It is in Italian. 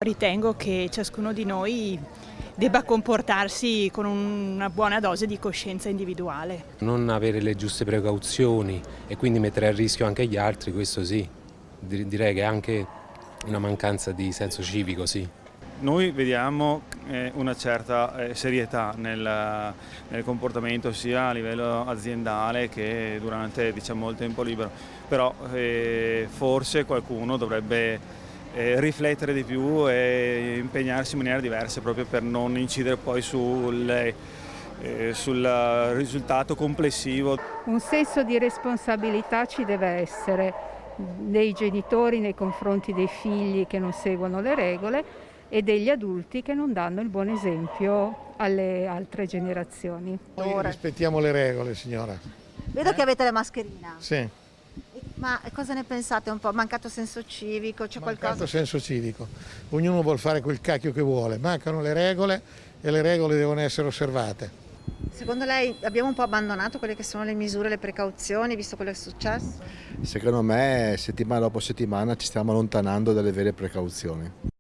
Ritengo che ciascuno di noi debba comportarsi con una buona dose di coscienza individuale. Non avere le giuste precauzioni e quindi mettere a rischio anche gli altri, questo sì. Direi che è anche una mancanza di senso civico, sì. Noi vediamo una certa serietà nel comportamento sia a livello aziendale che durante il tempo libero, però forse qualcuno dovrebbe riflettere di più e impegnarsi in maniera diversa proprio per non incidere poi sul risultato complessivo. Un senso di responsabilità ci deve essere dei genitori nei confronti dei figli che non seguono le regole e degli adulti che non danno il buon esempio alle altre generazioni. Noi rispettiamo le regole, signora. Vedo che avete la mascherina. Sì, Ma cosa ne pensate? Un po' mancato senso civico? C'è mancato qualcosa? senso civico. Ognuno vuol fare quel cacchio che vuole. Mancano le regole e le regole devono essere osservate. Secondo lei abbiamo un po' abbandonato quelle che sono le misure, le precauzioni, visto quello che è successo? Secondo me settimana dopo settimana ci stiamo allontanando dalle vere precauzioni.